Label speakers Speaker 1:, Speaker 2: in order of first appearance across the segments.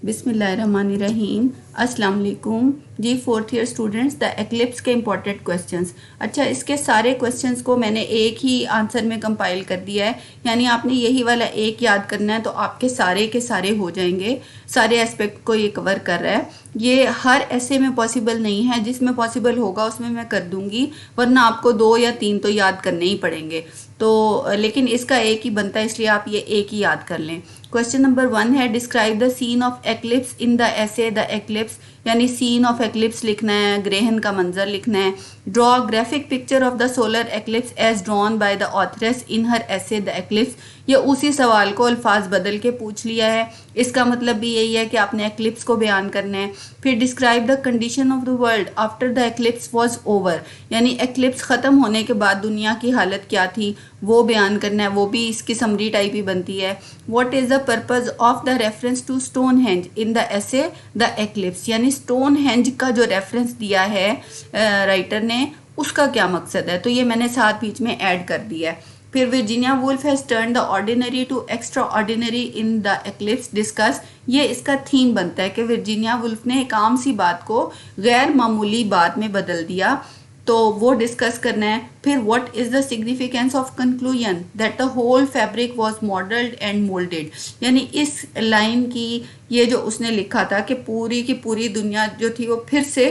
Speaker 1: بسم اللہ الرحمن الرحیم. السلام علیکم جی. 4th ایئر اسٹوڈنٹس, دا ایکلپس کے امپورٹنٹ کویسچنس. اچھا, اس کے سارے کویسچنس کو میں نے ایک ہی آنسر میں کمپائل کر دیا ہے, یعنی آپ نے یہی والا ایک یاد کرنا ہے تو آپ کے سارے ہو جائیں گے. سارے اسپیکٹ کو یہ کور کر رہا ہے. یہ ہر ایسے میں پاسبل نہیں ہے, جس میں پاسبل ہوگا اس میں کر دوں گی, ورنہ آپ کو 2 یا 3 تو یاد کرنے ہی پڑیں گے. تو لیکن اس کا ایک ہی بنتا ہے, اس لیے آپ یہ ایک ہی یاد کر لیں. کویسچن نمبر 1 ہے, describe the scene of eclipse in the essay the eclipse, یعنی سین آف ایکلپس لکھنا ہے, گرہن کا منظر لکھنا ہے. Draw graphic picture of the solar eclipse as drawn by the authors in her essay the eclipse. یہ اسی سوال کو الفاظ بدل کے پوچھ لیا ہے. اس کا مطلب بھی یہی ہے کہ آپ نے ایکلپس کو بیان کرنا ہے. پھر describe the condition of the world after the eclipse was over, یعنی ایکلپس ختم ہونے کے بعد دنیا کی حالت کیا تھی وہ بیان کرنا ہے. وہ بھی اس کی سمری ٹائپ ہی بنتی ہے. What is the purpose of the reference to Stonehenge in the essay the eclipse, یعنی اسٹون ہینج کا جو ریفرنس دیا ہے رائٹر نے, اس کا کیا مقصد ہے. تو یہ میں نے ساتھ بیچ میں ایڈ کر دیا ہے. پھر Virginia Woolf has turn the ordinary to extraordinary in the eclipse discuss. یہ اس کا تھیم بنتا ہے کہ ورجینیا وولف نے ایک عام سی بات کو غیر معمولی بات میں بدل دیا, تو وہ ڈسکس کرنا ہے. پھر what is the significance of conclusion that the whole fabric was modelled and moulded, یعنی اس لائن کی یہ جو اس نے لکھا تھا کہ پوری کی پوری دنیا جو تھی وہ پھر سے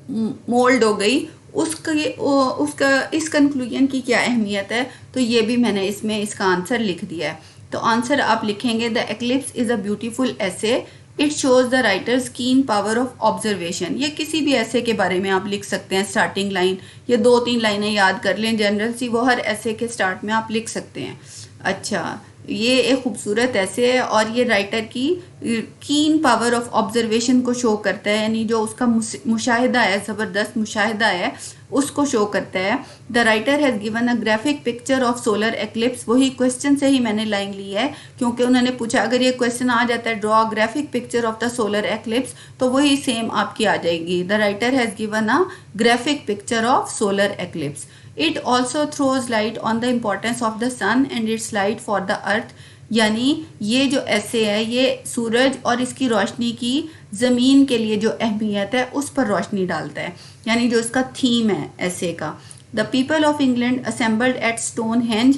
Speaker 1: مولڈ ہو گئی, اس کنکلوژن کی کیا اہمیت ہے. تو یہ بھی میں نے اس کا آنسر لکھ دیا ہے. تو آنسر آپ لکھیں گے, the eclipse is a beautiful essay, it shows the writer's keen power of observation. یہ کسی بھی ایسے کے بارے میں آپ لکھ سکتے ہیں. اسٹارٹنگ لائن یہ 2-3 لائنیں یاد کر لیں, جنرل سی, وہ ہر ایسے کے اسٹارٹ میں آپ لکھ سکتے ہیں. اچھا, یہ ایک خوبصورت ایسے ہے اور یہ رائٹر کی کین پاور آف آبزرویشن کو شو کرتا ہے, یعنی جو اس کا مشاہدہ ہے, زبردست مشاہدہ ہے, اس کو شو کرتا ہے. دا writer has given a graphic picture of solar eclipse. وہی کویسچن سے ہی میں نے لائن لی ہے, کیونکہ انہوں نے پوچھا اگر یہ کویسچن آ جاتا ہے draw graphic picture of the solar eclipse, تو وہی سیم آپ کی آ جائے گی. The writer has given a graphic picture of solar eclipse. It also throws light on the importance of the sun and its light for the earth. یعنی یہ جو ایسے ہے یہ سورج اور اس کی روشنی کی زمین کے لیے جو اہمیت ہے اس پر روشنی ڈالتا ہے, یعنی جو اس کا تھیم ہے ایسے کا. The people of England assembled at Stonehenge.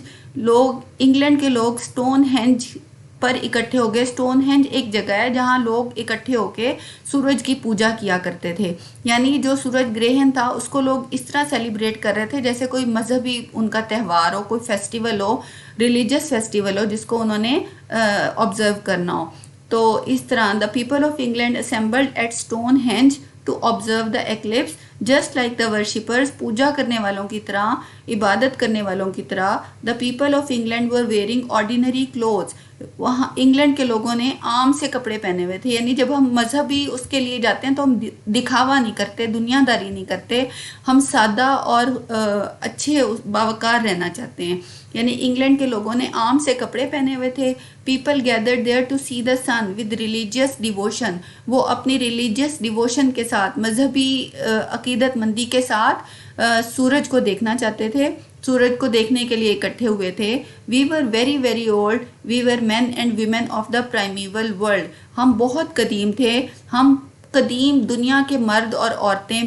Speaker 1: England کے لوگ اسٹون ہینج پر اکٹھے ہو گئے. اسٹون ہینج ایک جگہ ہے جہاں لوگ اکٹھے ہو کے سورج کی پوجا کیا کرتے تھے, یعنی جو سورج گرہن تھا اس کو لوگ اس طرح سیلیبریٹ کر رہے تھے جیسے کوئی مذہبی ان کا تہوار ہو, کوئی فیسٹیول ہو, ریلیجس فیسٹیول ہو جس کو انہوں نے آبزرو کرنا ہو. تو اس طرح the people of England assembled at Stonehenge to observe the eclipse just like the worshippers. پوجا کرنے والوں کی طرح, عبادت کرنے والوں کی طرح. The people of England were wearing ordinary clothes. وہاں انگلینڈ کے لوگوں نے عام سے کپڑے پہنے ہوئے تھے, یعنی جب ہم مذہبی اس کے لیے جاتے ہیں تو ہم دکھاوا نہیں کرتے, دنیا داری نہیں کرتے, ہم سادہ اور اچھے باوقار رہنا چاہتے ہیں. یعنی انگلینڈ کے لوگوں نے عام سے کپڑے پہنے ہوئے تھے. People gathered there to see the sun with religious devotion. وہ اپنی ریلیجیس ڈیووشن کے ساتھ, مذہبی عقیدت مندی کے ساتھ سورج کو دیکھنا چاہتے تھے, سورج کو دیکھنے کے لیے اکٹھے ہوئے تھے. We were very very old, we were men and women of the primeval world. ہم بہت قدیم تھے, ہم قدیم دنیا کے مرد اور عورتیں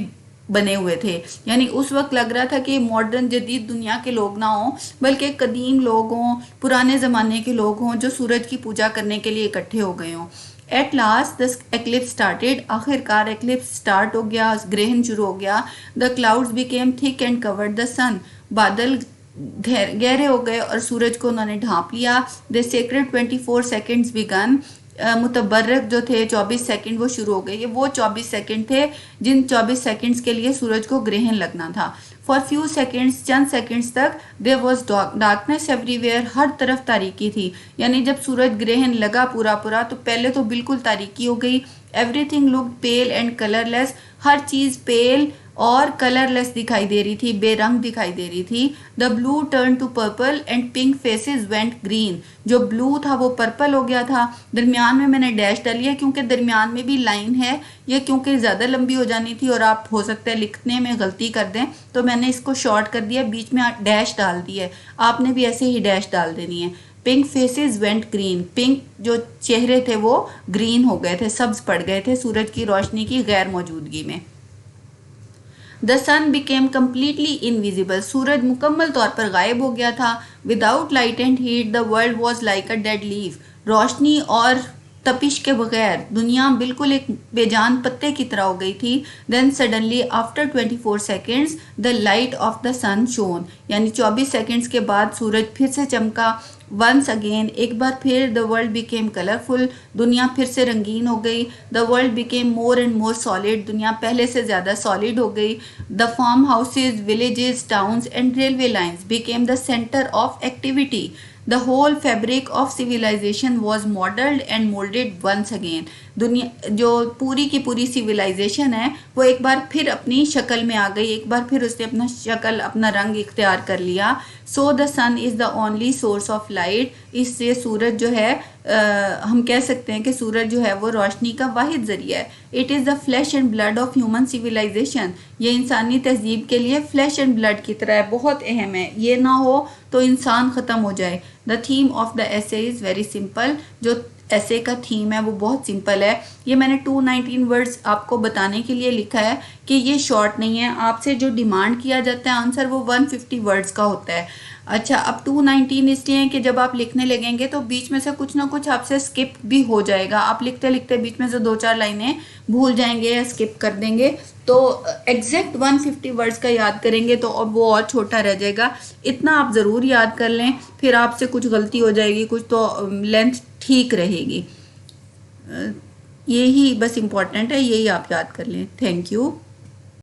Speaker 1: بنے ہوئے تھے. یعنی اس وقت لگ رہا تھا کہ ماڈرن جدید دنیا کے لوگ نہ ہوں بلکہ قدیم لوگ ہوں, پرانے زمانے کے لوگ ہوں جو سورج کی پوجا کرنے کے لیے اکٹھے ہو گئے ہوں. At last the eclipse started. آخر کار ایکلپس اسٹارٹ ہو گیا, گرہن شروع ہو گیا. The clouds became thick and covered the sun. بادل گہرے ہو گئے اور سورج کو انہوں نے ڈھانپ لیا. دے سیکرڈ 24 سیکنڈز بیگن. متبرک جو تھے 24 سیکنڈ وہ شروع ہو گئے. یہ وہ 24 سیکنڈ تھے جن 24 سیکنڈز کے لیے سورج کو گرہن لگنا تھا. فار فیو سیکنڈز, چند سیکنڈز تک, there was darkness everywhere. ہر طرف تاریکی تھی. یعنی جب سورج گرہن لگا پورا تو پہلے تو بالکل تاریکی ہو گئی. Everything look pale and colourless. ہر چیز پیل اور کلر لیس دکھائی دے رہی تھی, بے رنگ دکھائی دے رہی تھی. The blue turn to purple and pink faces went green. جو بلو تھا وہ پرپل ہو گیا تھا. درمیان میں نے ڈیش ڈالی ہے کیونکہ درمیان میں بھی لائن ہے, یہ کیونکہ زیادہ لمبی ہو جانی تھی اور آپ ہو سکتا ہے لکھنے میں غلطی کر دیں, تو میں نے اس کو شارٹ کر دیا, بیچ میں ڈیش ڈال دی ہے. آپ نے بھی ایسے ہی ڈیش ڈال دینی ہے. pink faces went green. pink جو چہرے تھے وہ گرین ہو گئے تھے, سبز پڑ گئے تھے سورج کی روشنی کی غیر موجودگی میں. The sun became completely invisible. سورج مکمل طور پر غائب ہو گیا تھا. Without light and heat, the world was like a dead leaf. روشنی اور تپش کے بغیر دنیا بالکل ایک بے جان پتے کی طرح ہو گئی تھی. Then suddenly after 24 seconds the light of the sun shone. یعنی 24 سیکنڈز کے بعد سورج پھر سے چمکا. Once again, ایک بار پھر the world became colorful. دنیا پھر سے رنگین ہو گئی. The world became more and more solid. دنیا پہلے سے زیادہ solid ہو گئی. The farm houses, villages, towns and railway lines became the center of activity. The whole fabric of civilization was modeled and molded once again. دنیا جو پوری کی پوری سویلائزیشن ہے وہ ایک بار پھر اپنی شکل میں آ گئی, ایک بار پھر اس نے اپنا شکل اپنا رنگ اختیار کر لیا. So the sun is the only source of light. اس سے سورج جو ہے ہم کہہ سکتے ہیں کہ سورج جو ہے وہ روشنی کا واحد ذریعہ ہے. It is the flesh and blood of human civilization. یہ انسانی تہذیب کے لیے فلیش اینڈ بلڈ کی طرح ہے, بہت اہم ہے. یہ نہ ہو تو انسان ختم ہو جائے. The theme of the essay is very simple. جو ایسے کا تھیم ہے وہ بہت سمپل ہے. یہ میں نے 219 ورڈز آپ کو بتانے کے لیے لکھا ہے کہ یہ شارٹ نہیں ہے. آپ سے جو ڈیمانڈ کیا جاتا ہے آنسر وہ 150 ورڈز کا ہوتا ہے. اچھا, اب 219 اس لیے ہیں کہ جب آپ لکھنے لگیں گے تو بیچ میں سے کچھ نہ کچھ آپ سے اسکپ بھی ہو جائے گا. آپ لکھتے لکھتے بیچ میں سے 2-4 لائنیں بھول جائیں گے یا اسکپ کر دیں گے, تو ایگزیکٹ 150 ورڈز کا یاد کریں گے تو اب وہ اور چھوٹا رہ جائے گا. اتنا آپ ضرور یاد کر لیں, پھر آپ سے کچھ غلطی ہو جائے گی, کچھ تو لینتھ ٹھیک رہے گی. یہی بس امپورٹنٹ ہے, یہی آپ یاد کر لیں. Thank you.